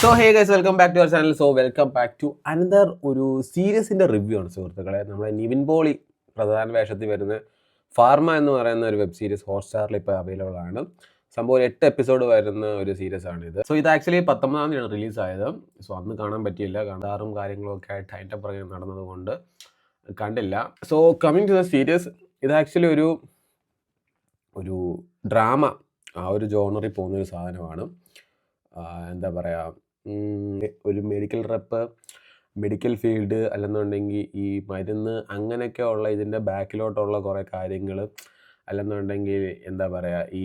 So hey guys, welcome back to our channel. So welcome back to another ഒരു സീരീസിൻ്റെ review ആണ് സുഹൃത്തുക്കളെ. നമ്മളെ നിവിൻ പോളി പ്രധാന വേഷത്തിൽ വരുന്ന ഫാർമ എന്ന് പറയുന്ന ഒരു വെബ് സീരീസ് ഹോട്ട്സ്റ്റാറിൽ ഇപ്പോൾ അവൈലബിൾ ആണ്. സംഭവം 8 എപ്പിസോഡ് വരുന്ന ഒരു സീരീസ് ആണിത്. സോ ഇത് ആക്ച്വലി 19-ാം തീയതിയാണ് റിലീസായത്. സോ അന്ന് കാണാൻ പറ്റിയില്ല, കണ്ടാറും കാര്യങ്ങളൊക്കെ ആയിട്ട് അതിൻ്റെ പുറകെ നടന്നതുകൊണ്ട് കണ്ടില്ല. So coming to the series, ഇത് ആക്ച്വലി ഒരു ഡ്രാമ ആ ഒരു ജോണറിൽ പോകുന്നൊരു സാധനമാണ്. എന്താ പറയുക, ഒരു മെഡിക്കൽ റെപ്പ്, മെഡിക്കൽ ഫീൽഡ് അല്ലെന്നുണ്ടെങ്കിൽ ഈ മരുന്ന് അങ്ങനെയൊക്കെ ഉള്ള ഇതിൻ്റെ ബാക്കിലോട്ടുള്ള കുറേ കാര്യങ്ങൾ, അല്ലെന്നുണ്ടെങ്കിൽ എന്താ പറയുക, ഈ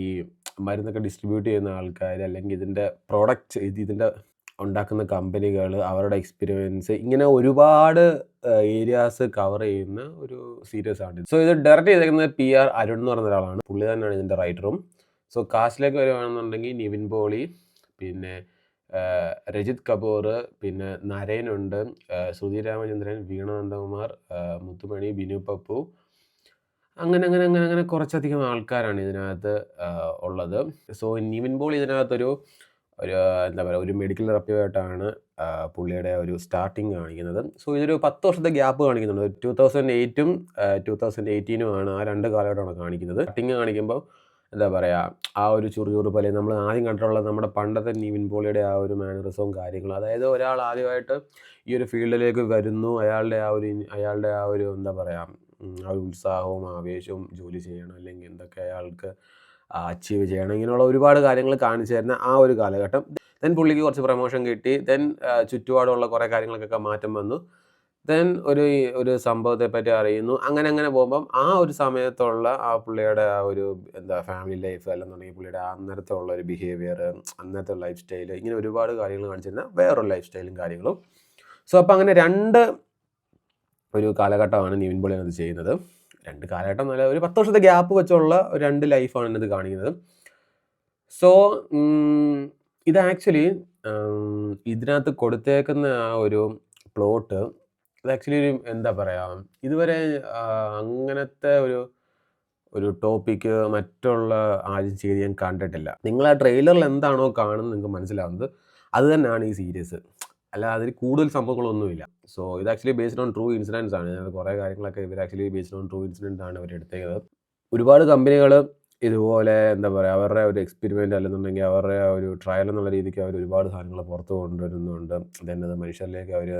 മരുന്നൊക്കെ ഡിസ്ട്രിബ്യൂട്ട് ചെയ്യുന്ന ആൾക്കാർ, അല്ലെങ്കിൽ ഇതിൻ്റെ പ്രോഡക്റ്റ് ഇതിൻ്റെ ഉണ്ടാക്കുന്ന കമ്പനികൾ, അവരുടെ എക്സ്പീരിയൻസ്, ഇങ്ങനെ ഒരുപാട് ഏരിയാസ് കവർ ചെയ്യുന്ന ഒരു സീരീസ് ആണ്. സോ ഇത് ഡയറക്റ്റ് ചെയ്തേക്കുന്നത് PR അരുൺ എന്ന് പറയുന്ന ഒരാളാണ്. പുള്ളി തന്നെയാണ് ഇതിൻ്റെ റൈറ്ററും. സോ കാസ്റ്റിലേക്ക് വരുവാണെന്നുണ്ടെങ്കിൽ നിവിൻ പോളി, പിന്നെ രജിത് കപൂർ, പിന്നെ നരേനുണ്ട്, ശ്രുതി രാമചന്ദ്രൻ, വീണ നന്ദകുമാർ, മുത്തുമണി, ബിനു പപ്പു, അങ്ങനെ കുറച്ചധികം ആൾക്കാരാണ് ഇതിനകത്ത് ഉള്ളത്. സോ നിവിൻ പോളി ഇതിനകത്തൊരു എന്താ പറയുക, ഒരു മെഡിക്കൽ റെപ്പായിട്ടാണ് പുള്ളിയുടെ ഒരു സ്റ്റാർട്ടിങ് കാണിക്കുന്നത്. സോ ഇതൊരു 10 വർഷത്തെ ഗ്യാപ്പ് കാണിക്കുന്നുണ്ട്. 2008-ഉം 2018-ഉമാണ്, ആ 2 കാലഘട്ടമാണ് കാണിക്കുന്നത്. സ്റ്റാർട്ടിങ് കാണിക്കുമ്പോൾ എന്താ പറയുക, ആ ഒരു ചുറുചുറുപ്പ്, അല്ലെങ്കിൽ നമ്മൾ ആദ്യം കണ്ടിട്ടുള്ള നമ്മുടെ പണ്ടത്തെ നിവിൻ പോളിയുടെ ആ ഒരു മാനറിസവും കാര്യങ്ങളും, അതായത് ഒരാൾ ആദ്യമായിട്ട് ഈ ഒരു ഫീൽഡിലേക്ക് വരുന്നു, അയാളുടെ ആ ഒരു എന്താ പറയുക, ആ ഒരു ഉത്സാഹവും ആവേശവും, ജോലി ചെയ്യണം അല്ലെങ്കിൽ എന്തൊക്കെ അയാൾക്ക് അച്ചീവ് ചെയ്യണം, ഇങ്ങനെയുള്ള ഒരുപാട് കാര്യങ്ങൾ കാണിച്ചു തരുന്ന ആ ഒരു കാലഘട്ടം. ദെൻ പുള്ളിക്ക് കുറച്ച് പ്രൊമോഷൻ കിട്ടി. ദെൻ ചുറ്റുപാടുള്ള കുറേ കാര്യങ്ങൾക്കൊക്കെ മാറ്റം വന്നു. ദെൻ ഒരു സംഭവത്തെ പറ്റി അറിയുന്നു. അങ്ങനെ പോകുമ്പം ആ ഒരു സമയത്തുള്ള ആ പുള്ളിയുടെ ആ ഒരു എന്താ ഫാമിലി ലൈഫ്, അല്ലെന്നുണ്ടെങ്കിൽ പുള്ളിയുടെ അന്നേരത്തെ ഉള്ള ഒരു ബിഹേവിയർ, അന്നത്തെ ലൈഫ് സ്റ്റൈൽ, ഇങ്ങനെ ഒരുപാട് കാര്യങ്ങൾ കാണിച്ചിരുന്ന വേറൊരു ലൈഫ് സ്റ്റൈലും കാര്യങ്ങളും. സോ അപ്പോൾ അങ്ങനെ 2 ഒരു കാലഘട്ടമാണ് നിവിൻ പോളി അത് ചെയ്യുന്നത്. 2 കാലഘട്ടം നല്ല ഒരു 10 വർഷത്തെ ഗ്യാപ്പ് വെച്ചുള്ള 2 ലൈഫാണ് ഇത് കാണിക്കുന്നത്. സോ ഇത് ആക്ച്വലി ഇതിനകത്ത് കൊടുത്തേക്കുന്ന ആ ഒരു പ്ലോട്ട്, ഇത് ആക്ച്വലി ഒരു എന്താ പറയുക, ഇതുവരെ അങ്ങനത്തെ ഒരു ടോപ്പിക്ക് മറ്റുള്ള ആരും ചെയ്ത് ഞാൻ കണ്ടിട്ടില്ല. നിങ്ങൾ ആ ട്രെയിലറിൽ എന്താണോ കാണുന്നത് നിങ്ങൾക്ക് മനസ്സിലാവുന്നത് അത് തന്നെയാണ് ഈ സീരീസ്, അല്ല അതിൽ കൂടുതൽ സംഭവങ്ങളൊന്നുമില്ല. സോ ഇത് actually based on true incidents ആണ്. കുറേ കാര്യങ്ങളൊക്കെ ഇവർ actually based on true incident ആണ് അവർ എടുത്തേക്കുന്നത്. ഒരുപാട് കമ്പനികൾ ഇതുപോലെ എന്താ പറയുക, അവരുടെ ഒരു എക്സ്പെരിമെൻ്റ് അല്ലെന്നുണ്ടെങ്കിൽ അവരുടെ ഒരു ട്രയൽ എന്നുള്ള രീതിക്ക് അവർ ഒരുപാട് സാധനങ്ങൾ പുറത്ത് കൊണ്ടുവരുന്നുണ്ട്. ദെൻ അത് മനുഷ്യരിലേക്ക് അവർ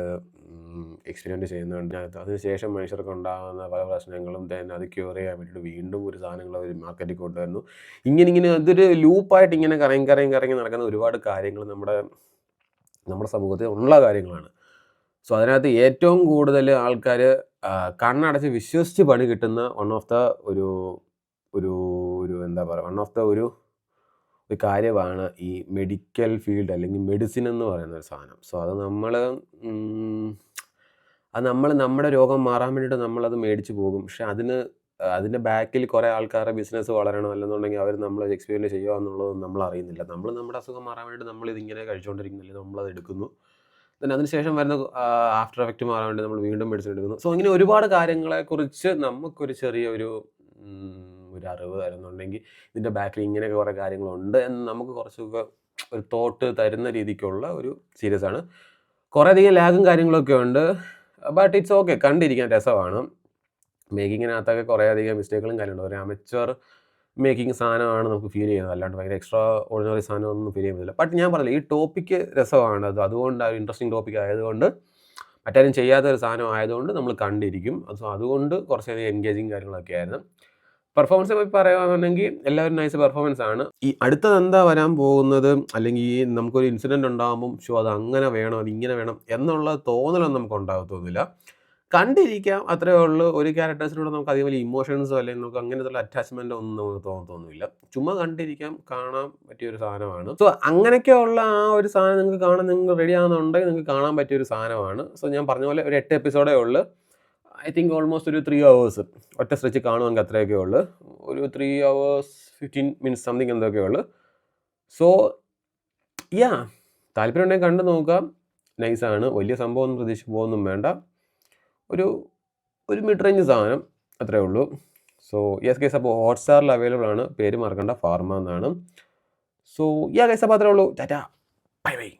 എക്സ്പെരിമെൻറ്റ് ചെയ്യുന്നുണ്ട്. അതിനുശേഷം മനുഷ്യർക്ക് ഉണ്ടാകുന്ന പല പ്രശ്നങ്ങളും ദെൻ അത് ക്യൂർ ചെയ്യാൻ വേണ്ടിയിട്ട് വീണ്ടും ഒരു സാധനങ്ങൾ അവർ മാർക്കറ്റിൽ കൊണ്ടുവരുന്നു. ഇങ്ങനെ അതൊരു ലൂപ്പായിട്ട് ഇങ്ങനെ കറങ്ങി നടക്കുന്ന ഒരുപാട് കാര്യങ്ങൾ നമ്മുടെ സമൂഹത്തിൽ ഉള്ള കാര്യങ്ങളാണ്. സോ അതിനകത്ത് ഏറ്റവും കൂടുതൽ ആൾക്കാർ കണ്ണടച്ച് വിശ്വസിച്ച് പണി കിട്ടുന്ന വൺ ഓഫ് ദ എന്താ പറയുക, ഒരു കാര്യമാണ് ഈ മെഡിക്കൽ ഫീൽഡ് അല്ലെങ്കിൽ മെഡിസിൻ എന്ന് പറയുന്ന ഒരു സാധനം. സോ അത് നമ്മൾ നമ്മുടെ രോഗം മാറാൻ വേണ്ടിയിട്ട് നമ്മളത് മേടിച്ച് പോകും. പക്ഷെ അതിൻ്റെ ബാക്കിൽ കുറേ ആൾക്കാരുടെ ബിസിനസ് വളരണം, അല്ലെന്നുണ്ടെങ്കിൽ അവർ നമ്മൾ എക്സ്പീരിയൻസ് ചെയ്യുക എന്നുള്ളത് നമ്മൾ അറിയുന്നില്ല. നമ്മുടെ അസുഖം മാറാൻ വേണ്ടി നമ്മളിതിങ്ങനെ കഴിച്ചുകൊണ്ടിരിക്കുന്നില്ല, നമ്മളത് എടുക്കുന്നു. then അതിനുശേഷം വരുന്ന ആഫ്റ്റർ എഫക്റ്റ് മാറാൻ വേണ്ടി നമ്മൾ വീണ്ടും മെഡിസിൻ എടുക്കുന്നു. സോ ഇങ്ങനെ ഒരുപാട് കാര്യങ്ങളെക്കുറിച്ച് നമുക്കൊരു ചെറിയ ഒരു അറിവ് വരുന്നുണ്ടെങ്കിൽ ഇതിൻ്റെ ബാക്കിൽ ഇങ്ങനെയൊക്കെ കുറേ കാര്യങ്ങളുണ്ട് എന്ന് നമുക്ക് കുറച്ചൊക്കെ ഒരു തോട്ട് തരുന്ന രീതിക്കുള്ള ഒരു സീരീസ് ആണ്. കുറേയധികം ലാഗും കാര്യങ്ങളൊക്കെ ഉണ്ട്, ബട്ട് ഇറ്റ്സ് ഓക്കെ, കണ്ടിരിക്കാൻ രസമാണ്. മേക്കിങ്ങിനകത്തൊക്കെ കുറേയധികം മിസ്റ്റേക്കുകളും കാര്യങ്ങളുണ്ട്. ഒരു അമച്വർ മേക്കിംഗ് സാധനമാണ് നമുക്ക് ഫീൽ ചെയ്യുന്നത്, അല്ലാണ്ട് ഭയങ്കര എക്സ്ട്രാ ഓർഡിനറി സാധനമൊന്നും ഫീൽ ചെയ്യുന്നില്ല. ബട്ട് ഞാൻ പറഞ്ഞില്ല, ഈ ടോപ്പിക്ക് രസമാണ്. അതുകൊണ്ട് ഒരു ഇൻട്രസ്റ്റിംഗ് ടോപ്പിക് ആയതുകൊണ്ട്, മറ്റാരും ചെയ്യാത്തൊരു സാധനം ആയതുകൊണ്ട് നമ്മൾ കണ്ടിരിക്കും. സോ അതുകൊണ്ട് കുറച്ചധികം എൻഗേജിങ് കാര്യങ്ങളൊക്കെ ആയിരുന്നു. പെർഫോമൻസിനെ പറ്റി പറയുകയാണെന്നുണ്ടെങ്കിൽ എല്ലാവരും നൈസ് പെർഫോമൻസ് ആണ്. ഈ അടുത്തത് എന്താ വരാൻ പോകുന്നത്, അല്ലെങ്കിൽ നമുക്കൊരു ഇൻസിഡൻറ്റ് ഉണ്ടാകുമ്പം അത് അങ്ങനെ വേണം, അത് ഇങ്ങനെ വേണം എന്നുള്ള തോന്നലൊന്നും നമുക്ക് ഉണ്ടാകത്തൊന്നുമില്ല. കണ്ടിരിക്കാം, അത്രയേ ഉള്ളൂ. ഒരു ക്യാരക്ടേഴ്സിനോട് നമുക്ക് അധികം വലിയ ഇമോഷൻസോ അല്ലെങ്കിൽ നമുക്ക് അങ്ങനത്തെ അറ്റാച്ച്മെൻറ്റോ ഒന്നും നമുക്ക് തോന്നത്തൊന്നുമില്ല. ചുമ്മാ കണ്ടിരിക്കാം, കാണാൻ പറ്റിയൊരു സാധനമാണ്. സോ അങ്ങനെയൊക്കെയുള്ള ആ ഒരു സാധനം നിങ്ങൾക്ക് കാണാൻ നിങ്ങൾ റെഡി ആകുന്നുണ്ടെങ്കിൽ നിങ്ങൾക്ക് കാണാൻ പറ്റിയൊരു സാധനമാണ്. സോ ഞാൻ പറഞ്ഞ പോലെ ഒരു 8 എപ്പിസോഡേ ഉള്ളൂ. ഐ തിങ്ക് ഓൾമോസ്റ്റ് ഒരു 3 hours ഒറ്റ സ്ട്രെച്ച് കാണുമെങ്കിൽ അത്രയൊക്കെ ഉള്ളൂ. ഒരു 3 hours 15 minutes സംതിങ് എന്തൊക്കെ ഉള്ളൂ. സോ താല്പര്യം ഉണ്ടെങ്കിൽ കണ്ടു നോക്കാം, നൈസാണ്. വലിയ സംഭവം ഒന്നും പ്രതീക്ഷിച്ച് പോകുന്നൊന്നും വേണ്ട. ഒരു മിഡ് റേഞ്ച് സാധനം, അത്രയേ ഉള്ളൂ. സോ ഗൈസ്, അപ്പോൾ ഹോട്ട്സ്റ്റാറിൽ അവൈലബിൾ ആണ്. പേര് മറക്കണ്ട, ഫാർമ എന്നാണ്. സോ ഗൈസ്, അപ്പോൾ അത്രയേ ഉള്ളൂ. Tata, bye bye.